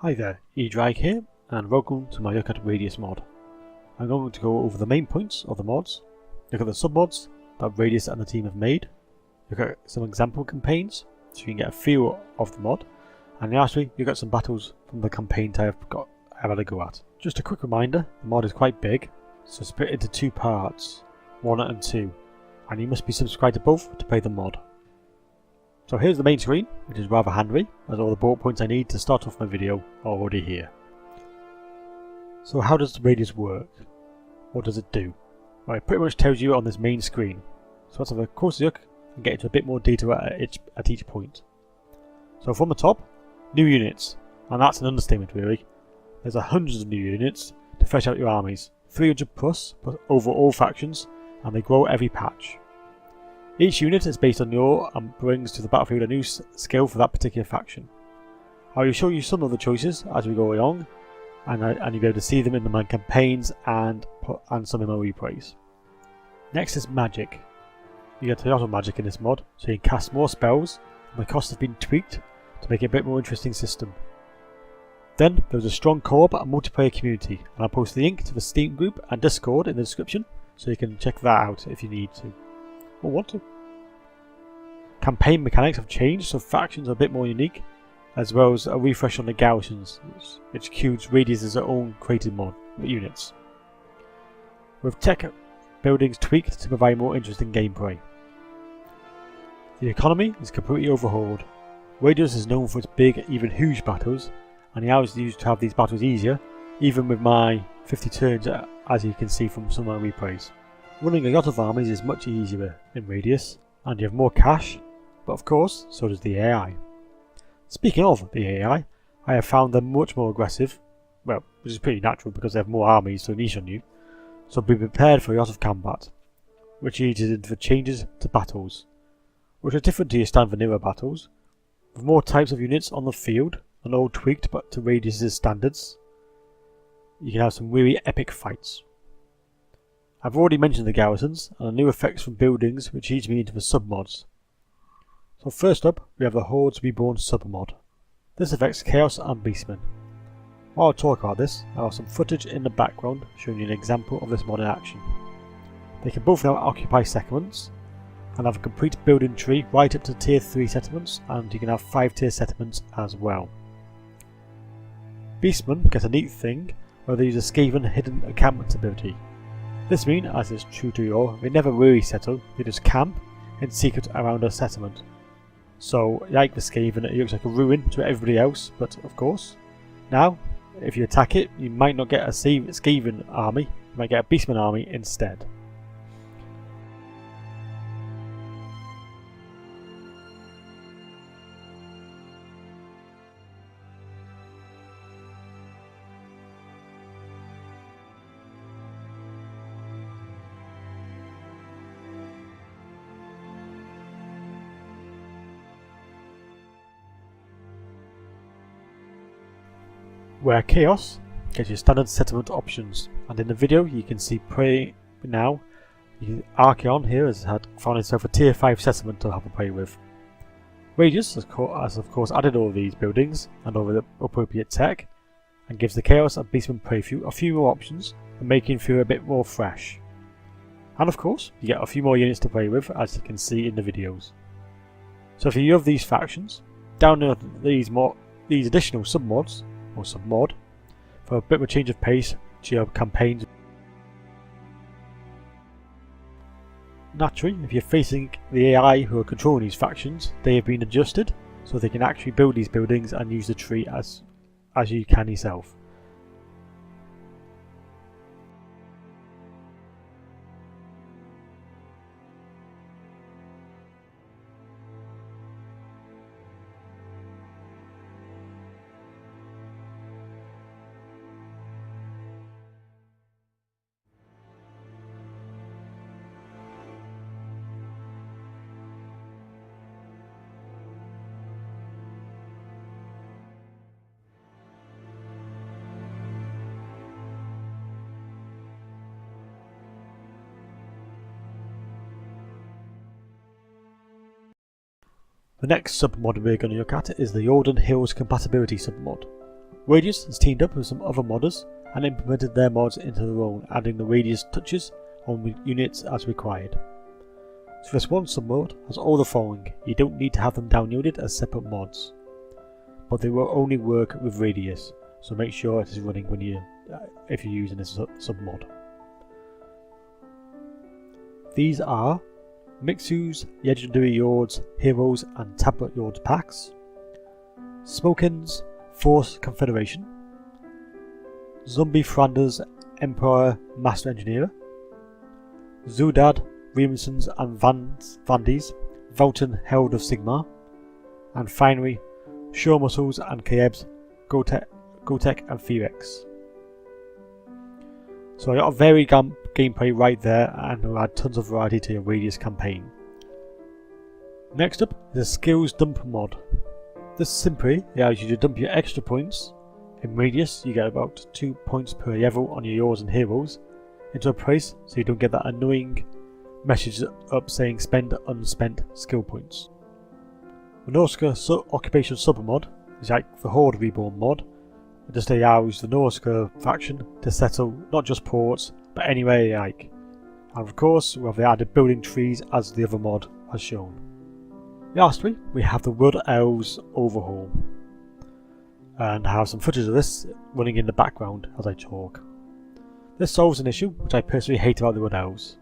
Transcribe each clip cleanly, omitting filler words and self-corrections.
Hi there, Ddraig here, and welcome to my look at Radious mod. I'm going to go over the main points of the mods, look at the submods that Radious and the team have made, look at some example campaigns so you can get a feel of the mod, and lastly look at some battles from the campaigns I've had a go at. Just a quick reminder, the mod is quite big, so split into two parts, 1 and 2, and you must be subscribed to both to play the mod. So here's the main screen, which is rather handy, as all the bullet points I need to start off my video are already here. So how does the Radious work? What does it do? Well, it pretty much tells you on this main screen. So let's have a closer look and get into a bit more detail at each point. So from the top, new units, and that's an understatement really. There's hundreds of new units to flesh out your armies, 300 plus over all factions, and they grow every patch. Each unit is based on your and brings to the battlefield a new skill for that particular faction. I will show you some of the choices as we go along, and you'll be able to see them in my campaigns and some in my replays. Next is magic. You get a lot of magic in this mod, so you can cast more spells, and the costs have been tweaked to make it a bit more interesting system. Then there's a strong co-op and multiplayer community, and I'll post the link to the Steam group and Discord in the description, so you can check that out if you need to. Or want to. Campaign mechanics have changed, so factions are a bit more unique, as well as a refresh on the garrisons, which includes Radius' own created mod units, with tech buildings tweaked to provide more interesting gameplay. The economy is completely overhauled. Radius is known for its big, even huge battles, and the hours used to have these battles easier, even with my 50 turns, as you can see from some of my replays. Running a lot of armies is much easier in Radious, and you have more cash, but of course, so does the AI. Speaking of the AI, I have found them much more aggressive, well, which is pretty natural because they have more armies to unleash on you, so be prepared for a lot of combat, which leads into changes to battles, which are different to your standard vanilla battles, with more types of units on the field, and all tweaked but to Radius' standards. You can have some really epic fights. I've already mentioned the garrisons and the new effects from buildings, which leads me into the submods. So first up, we have the Horde's Reborn submod. This affects Chaos and Beastmen. While I talk about this, I have some footage in the background showing you an example of this mod in action. They can both now occupy settlements, and have a complete building tree right up to tier 3 settlements, and you can have 5 tier settlements as well. Beastmen get a neat thing where they use a Skaven hidden encampment ability. This means, as is true to yore, they never really settle, they just camp in secret around a settlement. So, like the Skaven, it looks like a ruin to everybody else, but of course, now, if you attack it, you might not get a Skaven army, you might get a Beastman army instead. Where Chaos gets your standard settlement options, and in the video you can see now Archeon here has found himself a tier 5 settlement to have a play with. Radious has of course added all these buildings and all the appropriate tech, and gives the Chaos and Beastman playthrough a few more options and making him feel a bit more fresh. And of course you get a few more units to play with, as you can see in the videos. So if you love these factions, download these additional submods or submod for a bit of a change of pace to your campaigns. Naturally, if you're facing the AI who are controlling these factions, they have been adjusted so they can actually build these buildings and use the tree as you can yourself. The next submod we're going to look at is the Jordan Hills compatibility submod. Radious has teamed up with some other modders and implemented their mods into their own, adding the Radious touches on units as required. So this one submod has all the following. You don't need to have them downloaded as separate mods, but they will only work with Radious, so make sure it is running when if you're using this submod. These are Mixus, Legendary Yords, Heroes and Tablet Yords packs, Smokins, Force Confederation, Zombie Flanders, Emperor Master Engineer, Zudad, Remensons and Vandis, Volton, Herald of Sigmar, and finally Shore Muscles and Kaebs, Gotek and Ferex. So I got a varied gameplay right there, and we'll add tons of variety to your Radious campaign. Next up is a Skills Dump mod. This simply allows you to dump your extra points. In Radious you get about 2 points per level on your Yours and Heroes into a place, so you don't get that annoying message up saying spend unspent skill points. The Norsca Occupation Submod is like the Horde Reborn mod. It just allows the Norsca faction to settle not just ports, but anywhere they like. And of course, we have the added building trees as the other mod has shown. Lastly, we have the Wood Elves overhaul. And I have some footage of this running in the background as I talk. This solves an issue which I personally hate about the Wood Elves.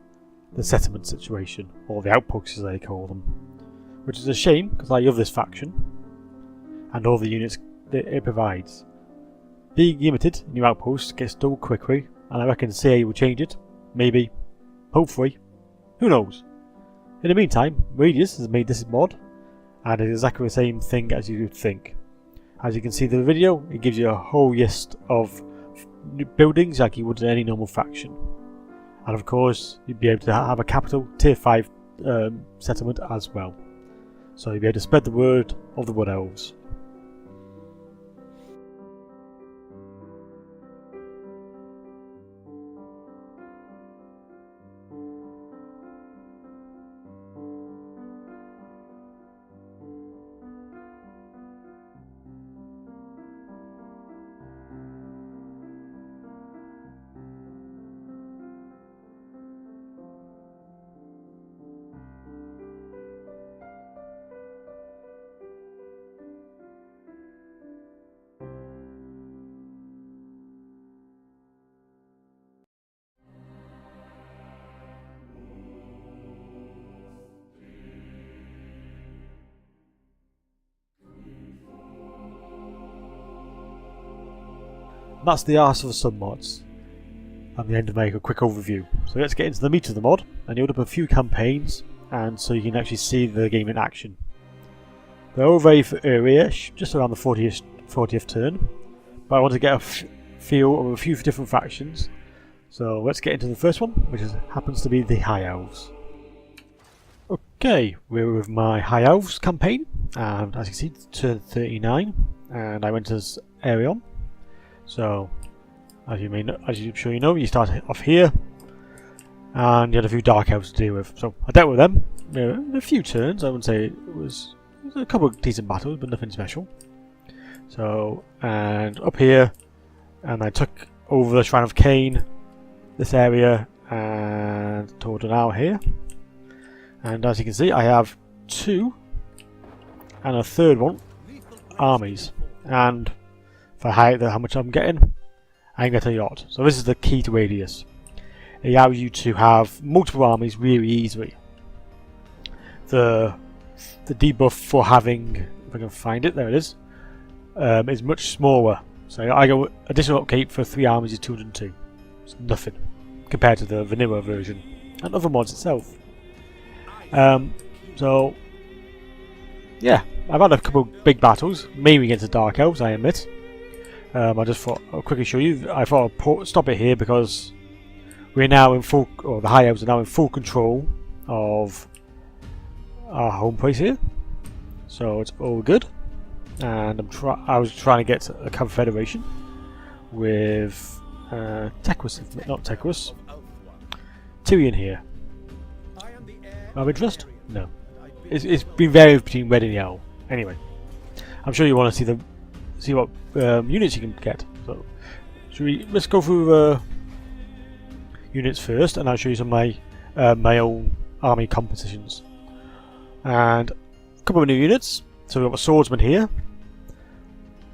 The settlement situation, or the outposts as they call them. Which is a shame because I love this faction and all the units that it provides. Being limited in your outposts gets dull quickly, and I reckon CA will change it. Maybe. Hopefully. Who knows? In the meantime, Radious has made this mod, and it is exactly the same thing as you would think. As you can see in the video, it gives you a whole list of buildings like you would in any normal faction. And of course, you'd be able to have a capital tier 5 settlement as well. So you'll be able to spread the word of the Wood Elves. That's the arse of the submods, and the end to make a quick overview. So let's get into the meat of the mod, and load up a few campaigns, and so you can actually see the game in action. They're all very early-ish, just around the 40th turn, but I want to get a feel of a few different factions. So let's get into the first one, which happens to be the High Elves. Okay, we're with my High Elves campaign, and as you can see, turn 39, and I went as Arion. So, as I'm sure you know, you start off here, and you had a few Dark Elves to deal with. So I dealt with them in a few turns. I wouldn't say it was a couple of decent battles, but nothing special. So, and up here, and I took over the Shrine of Cain, this area, and toward an hour here. And as you can see, I have 2 and a third one armies, and for how much I'm getting, I can get a yacht. So this is the key to Radious. It allows you to have multiple armies really easily. The debuff for having, if I can find it, there it is much smaller. So I go additional upkeep for 3 armies is 202. It's nothing compared to the vanilla version and other mods itself. So yeah, I've had a couple of big battles, mainly against the Dark Elves, I admit. I just thought I'll quickly show you. I thought I'll stop it here because we're now in full, or the High Elves are now in full control of our home place here. So it's all good. And I was trying to get a confederation with Tequus, not Tequus, Tyrion here. Of interest? No. It's been varied between red and yellow. Anyway, I'm sure you want to see see what units you can get. So, let's go through units first, and I'll show you some of my own army compositions. And a couple of new units. So we've got a swordsman here.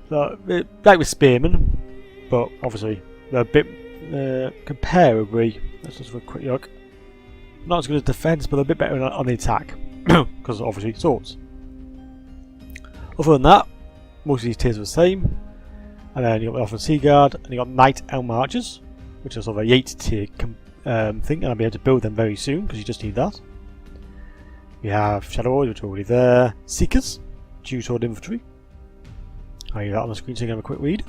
So, like with spearmen, but obviously they're a bit comparably. Let's just have a quick look. Not as good as defense, but they're a bit better on the attack because obviously swords. Other than that, most of these tiers are the same. And then you got the Elven Sea Guard, and you got Knight Elm Archers, which is sort of a 8 tier thing, and I'll be able to build them very soon because you just need that. We have Shadow Warriors, which are already there. Seekers, Two Sword Infantry. I have that on the screen so you can have a quick read.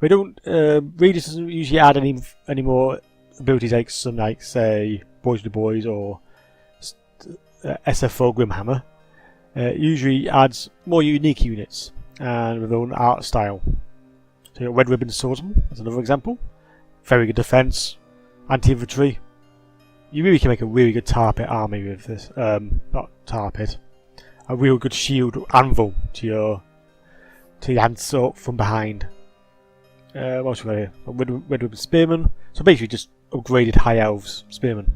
We don't. Radious doesn't usually add any more abilities like some, like say Boys to the Boys or SFO Grimhammer. Usually adds more unique units and with their own art style. So you got Red Ribbon Swordsman, that's another example. Very good defense, anti-infantry. You really can make a really good tar pit army with this. Not tar pit. A real good shield anvil to your hand sword from behind. What else we got here? Red Ribbon Spearman. So basically just upgraded High Elves Spearman.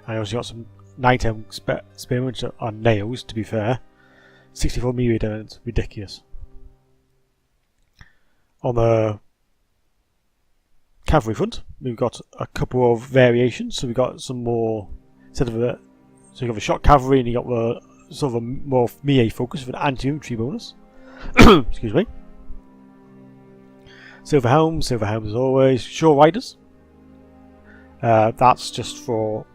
I also got some Night Elm Spearmen, which are nails to be fair. 64 melee damage, ridiculous. On the cavalry front, we've got a couple of variations. So we've got some more, instead of so you got the shot cavalry and you got the sort of a more melee focus with an anti-infantry bonus. Excuse me. Silver Helms as always. Shore Riders. That's just for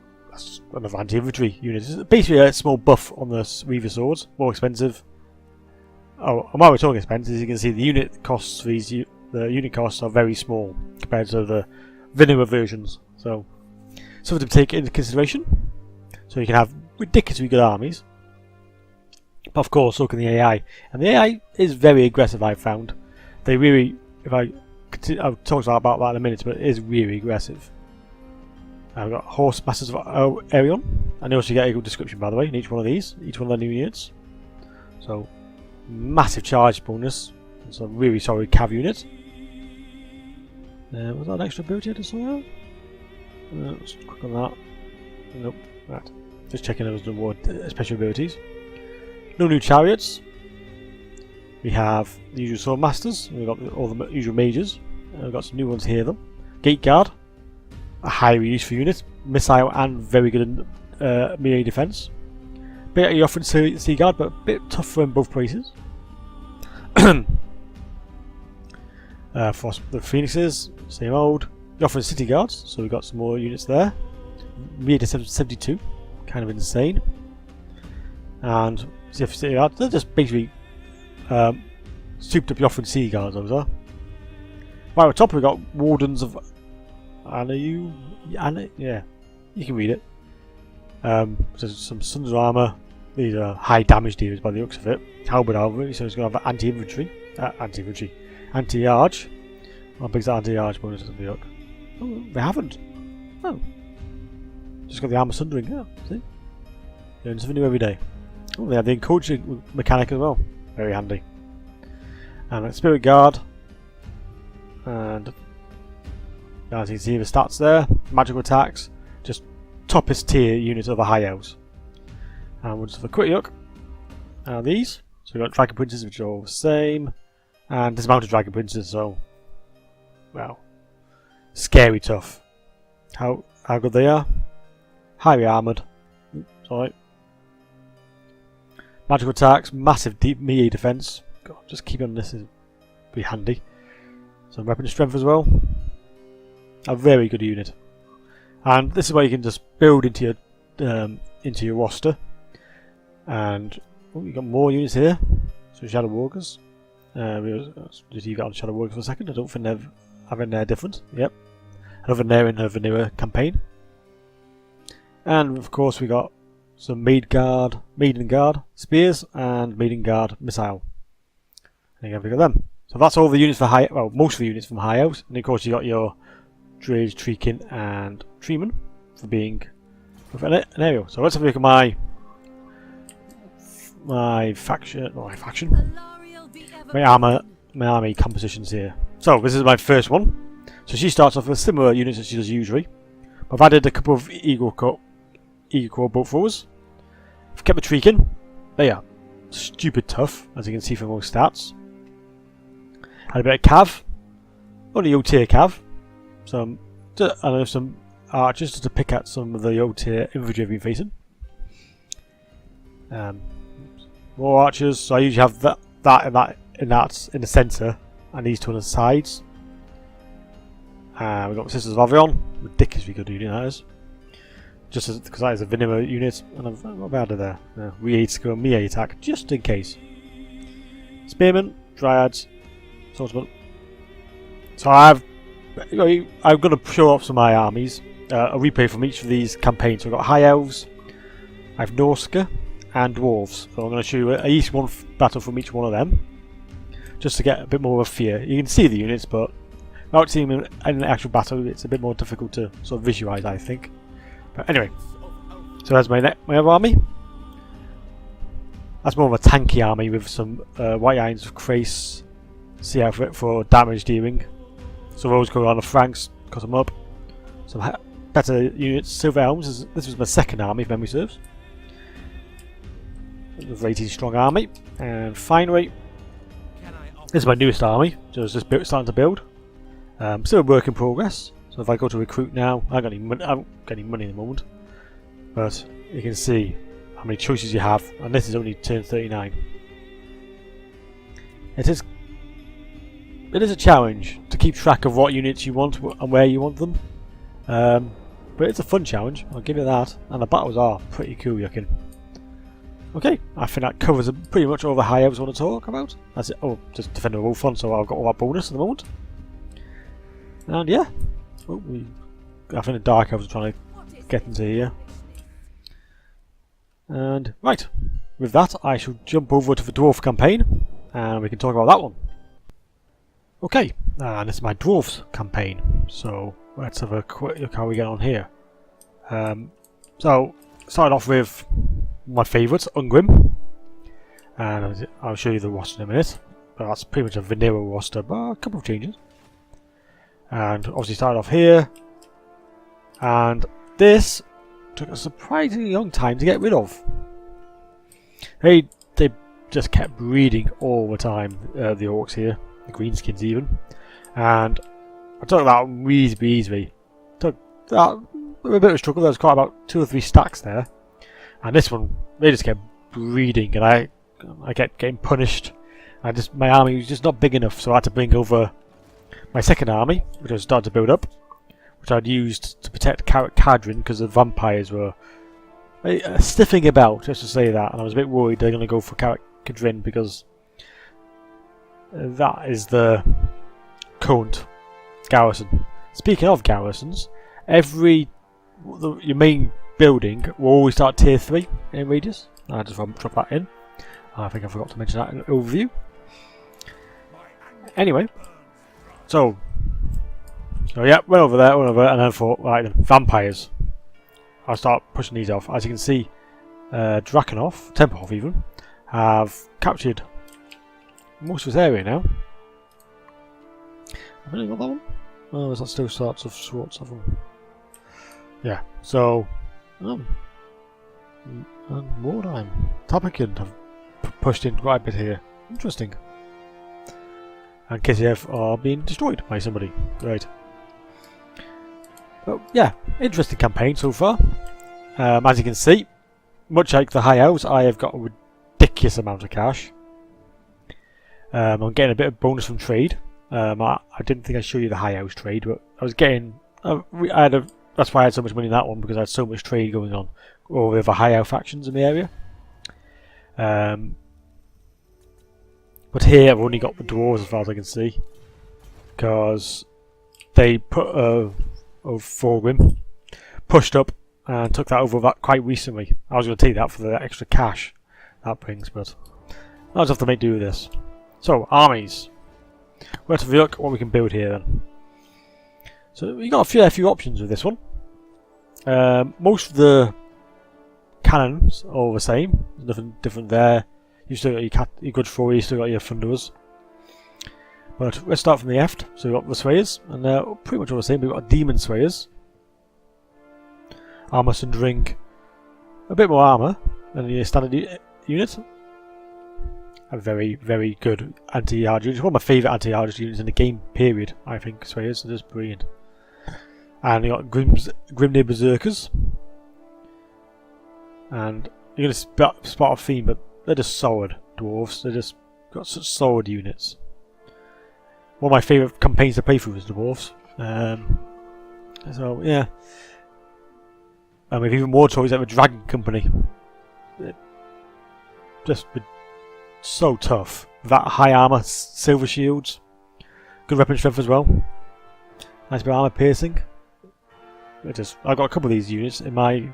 another anti-infantry unit. It's basically a small buff on the Weaver Swords. More expensive. Oh, and while we're talking expensive, as you can see, the unit costs for these unit costs are very small compared to the vanilla versions. So something to take into consideration. So you can have ridiculously good armies. But of course, look at the AI, and the AI is very aggressive. I've found they really. I'll talk about that in a minute, but it is really aggressive. I've got Horse Masters of Arion, and you also get a good description, by the way, in each one of these, each one of the new units. So, massive charge bonus. It's a really solid cav unit. Was that an extra ability I just saw? Let's click on that. Nope. Right. Just checking there was no more special abilities. No new chariots. We have the usual sword masters. We've got all the usual mages. We've got some new ones here though. Gate guard, a highly useful unit, missile and very good melee defense. Bit of offering sea guard, but a bit tougher in both places. For the phoenixes, same old. The offering city guards, so we've got some more units there. Melee 72, kind of insane. And city guards, they're just basically souped up your offering sea guards over there. Right on top we've got Wardens of Anna, yeah, you can read it. So some Sun's armour. These are high damage dealers by the looks of it. Halberd Armory, so it's going to have anti-infantry. Anti-arch. How big's that anti-arch bonus at the look? Oh, they haven't. Oh. Just got the armour sundering, yeah, see? Learn something new every day. Oh, they have the encouraging mechanic as well. Very handy. And a Spirit Guard. And as you can see the stats there, magical attacks, just toppest tier units of the High Elves. And we'll just have a quick look at these. So we've got Dragon Princes, which are all the same, and dismounted Dragon Princes, so, well, scary tough. How good they are. Highly armoured. Sorry. Magical attacks, massive deep melee defense. God, just keep on this, is be handy. Some weapon strength as well. A very good unit, and this is where you can just build into your roster. And oh, you got more units here. So Shadow Walkers. We'll just leave it on Shadow Walkers for a second. I don't think they're having their different. Yep, another there in the vanilla campaign. And of course we got some Maiden Guard spears and Maiden Guard missile. And you have a look at them. So that's all the units for most of the units from High Elves. And of course you got your Ddraig, Treekin and Treeman for being with an aerial. So let's have a look at my faction. my army compositions here. So this is my first one. So she starts off with similar units as she does usually. I've added a couple of equal boat throwers. I've kept the tweaking. They are stupid tough, as you can see from most stats. Had a bit of cav. Only low tier cav. Some archers just to pick at some of the low tier infantry I've been facing. More archers. So I usually have that in the centre, and these two on the sides. We've got the Sisters of Avion. Ridiculously good unit that is. Just because that is a vanilla unit, and I've got bad there. Re-8 skill, me attack, just in case. Spearmen, Dryads, Swordsmen. So I'm going to show off some of my armies. A replay from each of these campaigns. So we've got High Elves, I have Norsca, and Dwarves. So I'm going to show you at least one battle from each one of them, just to get a bit more of a feel. You can see the units, but without seeing them in an actual battle, it's a bit more difficult to sort of visualise, I think. But anyway, so that's my other army. That's more of a tanky army with some white irons of Krace, sea outfit for damage dealing. So those go on the flanks, cut them up. Some better units. Silver Elms. This was my second army, if memory serves. A rated strong army. And finally, this is my newest army. So it's just starting to build. Still a work in progress. So if I go to recruit now, I haven't got any money at the moment. But you can see how many choices you have, and this is only turn 39. It is a challenge to keep track of what units you want and where you want them. But it's a fun challenge, I'll give you that. And the battles are pretty cool looking. Okay, I think that covers pretty much all the high elves I want to talk about. That's it. Oh, just Defender of Ulfon, so I've got all that bonus at the moment. And yeah. Oh, I think the Dark Elves are trying to get into here. And right, with that I shall jump over to the Dwarf campaign and we can talk about that one. Okay, and this is my Dwarfs campaign, so let's have a quick look how we get on here. So, started off with my favourites, Ungrim, and I'll show you the roster in a minute, but that's pretty much a vanilla roster, but a couple of changes. And obviously started off here, and this took a surprisingly long time to get rid of. They just kept breeding all the time, the orcs here, the greenskins even, and I took that reasonably easily. Took that a bit of a struggle. There was quite about 2 or 3 stacks there, and this one they just kept breeding, and I kept getting punished. My army was just not big enough, so I had to bring over my second army, which I was starting to build up, which I'd used to protect Carrot Cadrin because the vampires were sniffing about, just to say that, and I was a bit worried they're going to go for Carrot Cadrin because that is the current garrison. Speaking of garrisons, your main building will always start tier 3 in Radius. I just drop that in. I think I forgot to mention that in the overview. Anyway, so yeah, went over there, and then thought, right then, vampires. I'll start pushing these off. As you can see, Drakenhof, Tempelhof even, have captured most of this area now. Have I really got that one? Oh, there's not still sorts of them. Yeah, so and Mordheim, Tabakin have pushed in quite a bit here. Interesting. And KCF are being destroyed by somebody. Right. But yeah, interesting campaign so far. As you can see, much like the High Elves, I have got a ridiculous amount of cash. I'm getting a bit of bonus from trade. I didn't think I'd show you the High Elves trade, but I was getting. That's why I had so much money in that one, because I had so much trade going on with the High Elf factions in the area. But here I've only got the dwarves as far as I can see, because they put Thorgrim pushed up and took that over that quite recently. I was going to take that for the extra cash that brings, but I'll just have to make do with this. So armies. Let's have a look at what we can build here then. So we got a few options with this one. Most of the cannons are all the same. There's nothing different there. You still got your good thrower, you still got your thunderers. But let's start from the left. So we've got the Swayers, and they're pretty much all the same. We've got Demon Swayers. Armor and Ddraig. A bit more armor than the standard unit. A very, very good anti-hard unit. One of my favourite anti-hard units in the game, period, I think. Swayers are just brilliant. And you got Grimnir Berserkers. And you're going to spot a theme, but they're just solid dwarves. They're just got such solid units. One of my favourite campaigns to play through is dwarves. So yeah. And with even more toys like the Dragon Company. Just so tough. That high armour, silver shields. Good weapon strength as well. Nice bit of armour piercing. I've got a couple of these units in my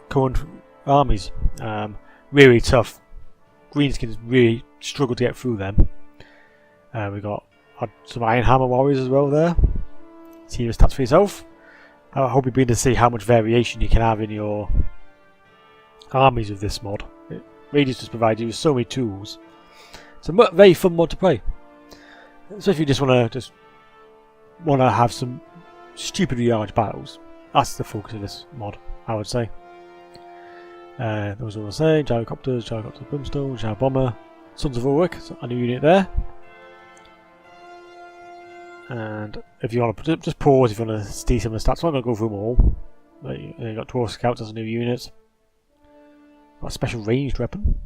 current armies. Really tough. Greenskins really struggle to get through them. We've got some Iron Hammer warriors as well there. See your stats for yourself. I hope you've been to see how much variation you can have in your armies with this mod. It really just provides you with so many tools. It's a very fun mod to play. So if you just want to have some stupidly large battles, that's the focus of this mod, I would say. Those are the same: Gyrocopters, Gyrocopter Brimstone, Gyro Bomber, Sons of Ulrich, so a new unit there. And if you want to just pause, if you want to see some of the stats, I'm not going to go through them all. You got Dwarf Scouts as a new unit. Got a special ranged weapon.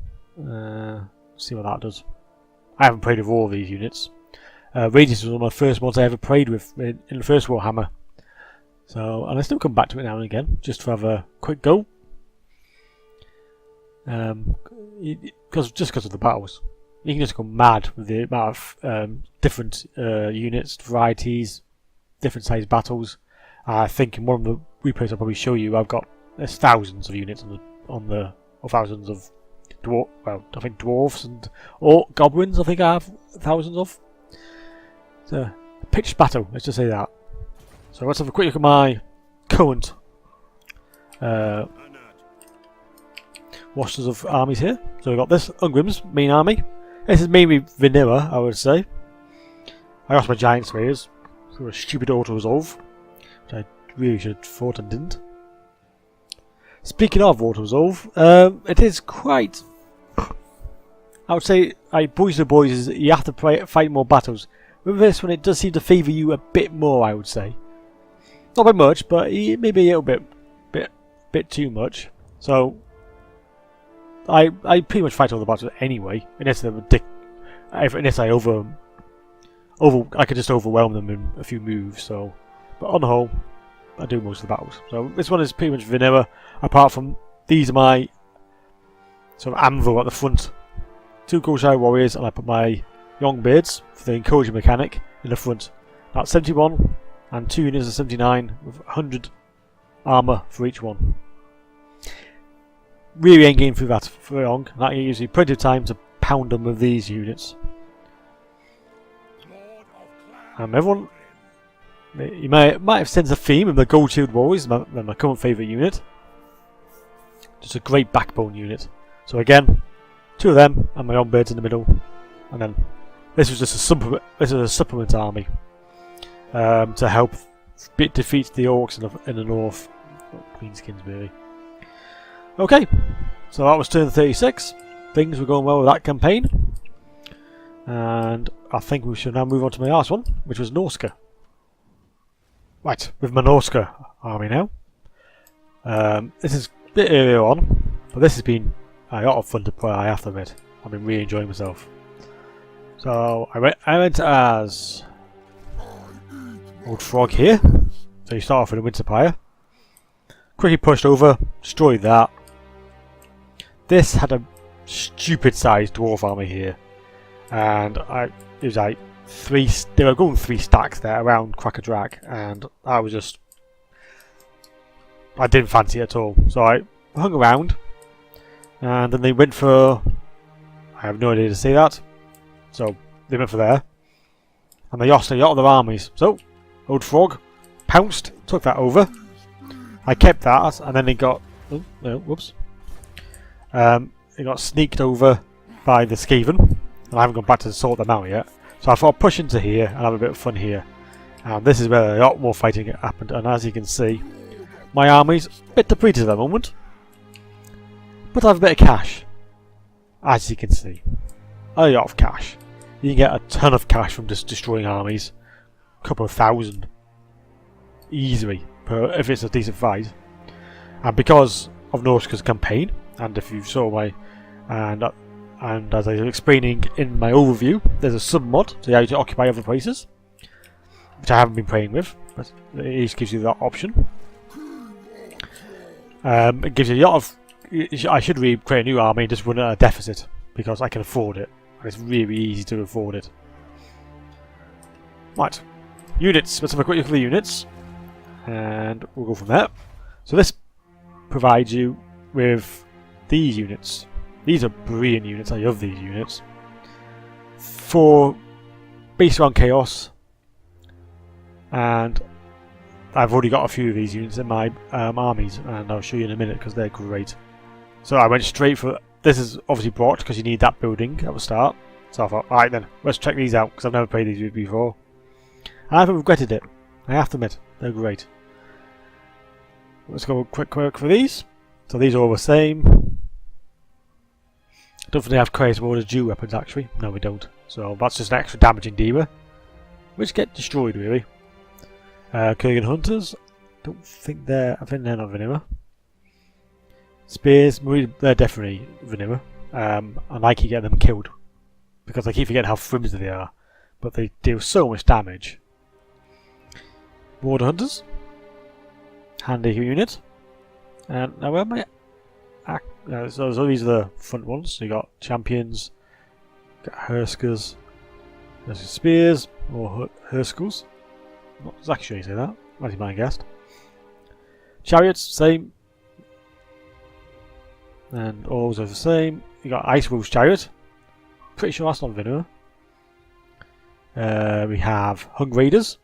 See what that does. I haven't played with all of these units. Radious was one of the first mods I ever played with in the first Warhammer. And I still come back to it now and again, just to have a quick go. Just because of the battles. You can just go mad with the amount of different units, varieties, different sized battles. I think in one of the replays I'll probably show you, there's thousands of units or thousands of dwarves and goblins. I think I have thousands of. It's a pitched battle. Let's just say that. So let's have a quick look at my current rosters of armies here. So we've got this Ungrim's main army. This is mainly vanilla, I would say. I lost my Giant Swayers through a stupid auto-resolve, which I really should have thought and didn't. Speaking of auto-resolve, it is quite... I would say, boys to boys, is you have to fight more battles. With this one, it does seem to favour you a bit more, I would say. Not by much, but maybe a little bit too much. So... I pretty much fight all the battles anyway, unless I could just overwhelm them in a few moves. So, but on the whole, I do most of the battles. So this one is pretty much vanilla. Apart from these are my sort of anvil at the front, 2 Goldshy warriors, and I put my Longbeards for the encouraging mechanic in the front. That's 71 and 2 units of 79 with 100 armor for each one. Really ain't getting through that for long. That gives you plenty of time to pound them with these units. Everyone, you might have sensed a theme in the Gold Shield Warriors, my current favourite unit. Just a great backbone unit. So again, 2 of them and my Longbeards in the middle, and then this was just a supplement. This is a supplement army to help defeat the orcs in the north. Greenskins, really. Okay, so that was turn 36. Things were going well with that campaign. And I think we should now move on to my last one, which was Norsca. Right, with my Norsca army now. This is a bit earlier on, but this has been a lot of fun to play, I have to admit. I've been really enjoying myself. So I went as Old Frog here. So you start off with a Winter Pyre. Quickly pushed over, destroyed that. This had a stupid sized dwarf army here, and it was like they were going 3 stacks there around Cracker Ddraig, and I didn't fancy it at all. So I hung around, and then they went for, I have no idea to say that, so they went for there, and they lost a lot of their armies. So Old Frog pounced, took that over. I kept that, and then they got, whoops. It got sneaked over by the Skaven, and I haven't gone back to sort them out yet. So I thought I'd push into here and have a bit of fun here. And this is where a lot more fighting happened, and as you can see, my army's a bit depleted at the moment. But I have a bit of cash. As you can see. A lot of cash. You can get a ton of cash from just destroying armies. A couple of thousand. Easily. If it's a decent fight. And because of Norsca's campaign, and if you saw my... And as I was explaining in my overview, there's a sub-mod to allow you to occupy other places, which I haven't been playing with, but it just gives you that option. It gives you a lot of... I should really create a new army and just run at a deficit, because I can afford it. And it's really easy to afford it. Right. Units. Let's have a quick look at the units. And we'll go from there. So this provides you with these units. These are brilliant units, I love these units. Based around chaos. And I've already got a few of these units in my armies, and I'll show you in a minute because they're great. So I went straight for... This is obviously blocked because you need that building at the start. So I thought, alright then, let's check these out because I've never played these before. And I haven't regretted it. I have to admit, they're great. Let's go quick for these. So these are all the same. I don't think they have creatable as dual weapons actually. No, we don't. So that's just an extra damaging dealer, which get destroyed really. Kurgan Hunters. I think they're not vanilla. Spears, they're definitely vanilla. And I keep getting them killed because I keep forgetting how flimsy they are, but they deal so much damage. Border Hunters. Handy unit. And now where am I? So these are the front ones. So you got champions, got Herskers, there's spears or Herskels. Not exactly sure you say that, as you might have guessed. Chariots, same. And all those are the same. You got Ice Wolf's chariot. Pretty sure that's not vanilla. We have Hung Raiders.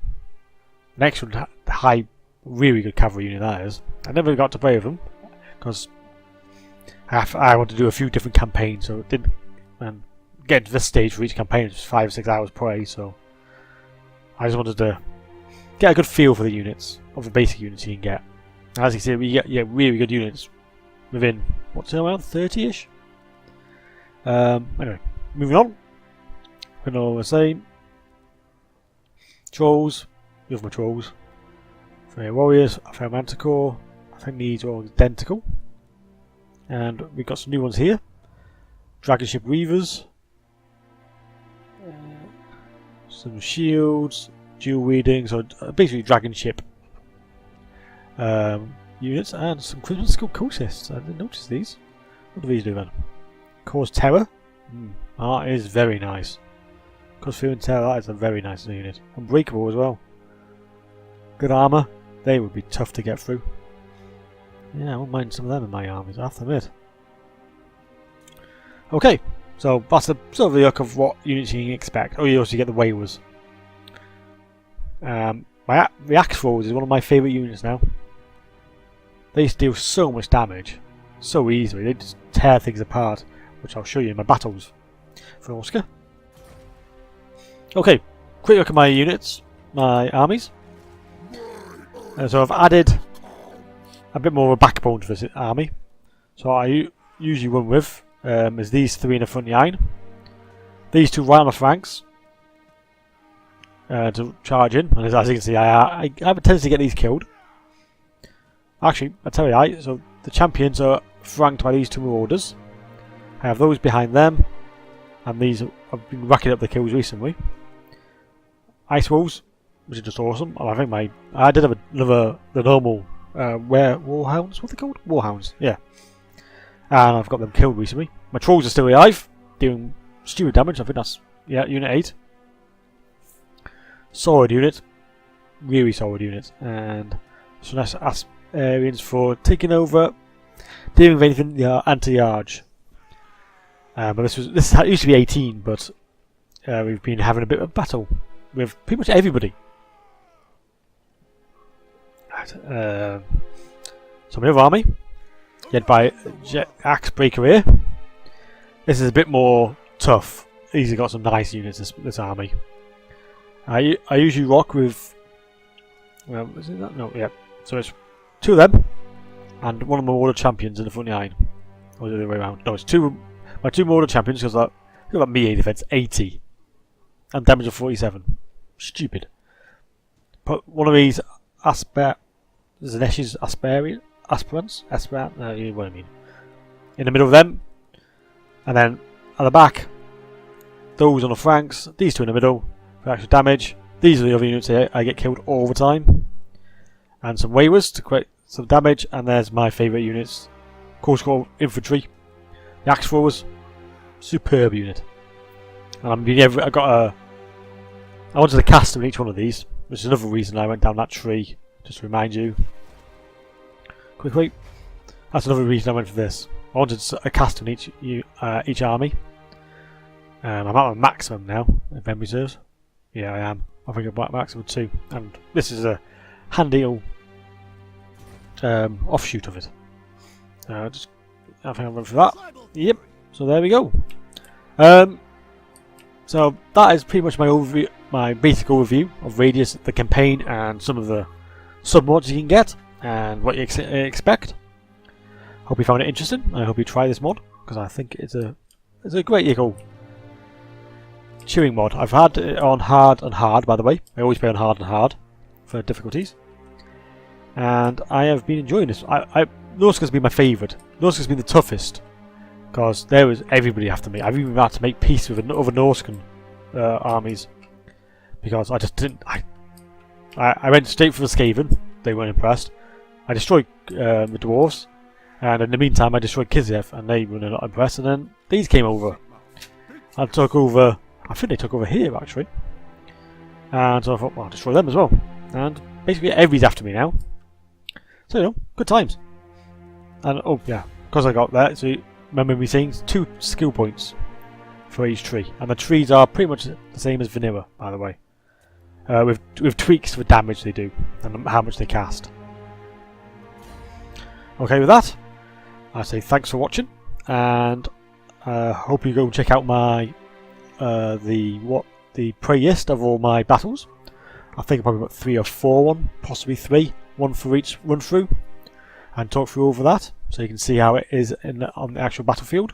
An excellent high, really good cavalry unit that is. I never got to play with them because I want to do a few different campaigns, so it didn't. And getting to this stage for each campaign is 5 or 6 hours play, so I just wanted to get a good feel for the units, of the basic units you can get. And as you see, we get really good units within what's around 30-ish. Anyway, moving on. We're all the same. Trolls, love my trolls. Fair warriors, fair manticore. I think these are all identical. And we've got some new ones here. Dragon ship reavers. Some shields, dual wielding, so basically dragon ship units, and some Crimson Skull cultists. I didn't notice these. What do these do then? Cause terror. That is very nice. Cause fear and terror, that is a very nice unit. Unbreakable as well. Good armour. They would be tough to get through. Yeah, I wouldn't mind some of them in my armies, I have to admit. Okay, so that's a sort of a look of what units you can expect. Oh, you also get the Wailers. The Axe Throwers is one of my favourite units now. They deal so much damage, so easily. They just tear things apart, which I'll show you in my battles for Norsca. Okay, quick look at my units, my armies. So I've added a bit more of a backbone to this army. So I usually run with is these 3 in the front line, these 2 right on the flanks to charge in, and as you can see, I have a tendency to get these killed. Actually, I tell you, so the champions are flanked by these 2 marauders. I have those behind them, and these I've been racking up the kills recently. Ice Wolves, which is just awesome. And I think I did have the normal Warhounds. What are they called? Warhounds, yeah. And I've got them killed recently. My trolls are still alive, doing stupid damage. I think that's unit 8. Solid unit, really solid unit, and so nice Asparians for taking over, dealing with anything anti-Arge. But this used to be 18, but we've been having a bit of a battle with pretty much everybody. So my other army, led by Axebreaker here. This is a bit more tough easily got some nice units, this army. I usually rock with... Well, is it that? No, yeah. So it's 2 of them, and one of my Order champions in the front line. Or the other way around. No, it's my 2 Order champions, because look at that melee defense, 80. And damage of 47. Stupid. Put one of these Zanesh's aspirants? No, you know what I mean. In the middle of them. And then at the back, those on the flanks, these 2 in the middle for extra damage. These are the other units here. I get killed all the time. And some waivers to create some damage. And there's my favourite units. Course Corps Infantry. The Axe Throwers. Superb unit. And I wanted to cast in each one of these, which is another reason I went down that tree, just to remind you. Quickly, that's another reason I went for this. I wanted a cast in each army. I'm at my maximum now, if memory serves. Yeah, I am. I think I'm at maximum 2, and this is a handy little offshoot of it. I think I went for that. Yep. So there we go. So that is pretty much my basic overview of Radious, the campaign, and some of the submods you can get, and what you expect. Hope you found it interesting. I hope you try this mod, because I think it's a great little chewing mod. I've had it on hard and hard, by the way. I always play on hard and hard for difficulties, and I have been enjoying this. Norsca's been my favourite. Norsca's been the toughest, because there was everybody after me. I've even had to make peace with other Norscan armies, because I just didn't. I went straight for the Skaven. They weren't impressed. I destroyed the Dwarves, and in the meantime I destroyed Kislev, and they were not impressed. And then these came over. I took over. I think they took over here actually. And so I thought, well, I'll destroy them as well. And basically everybody's after me now. So you know, good times. And oh yeah, because I got that. So remember me saying 2 skill points for each tree, and the trees are pretty much the same as vanilla, by the way, with tweaks for damage they do and how much they cast. Okay, with that, I say thanks for watching, and hope you go check out my the playlist of all my battles. I think I've probably got 3 or 4, possibly 3, 1 for each run through, and talk through over that, so you can see how it is on the actual battlefield.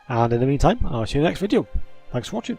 And in the meantime, I'll see you in the next video. Thanks for watching.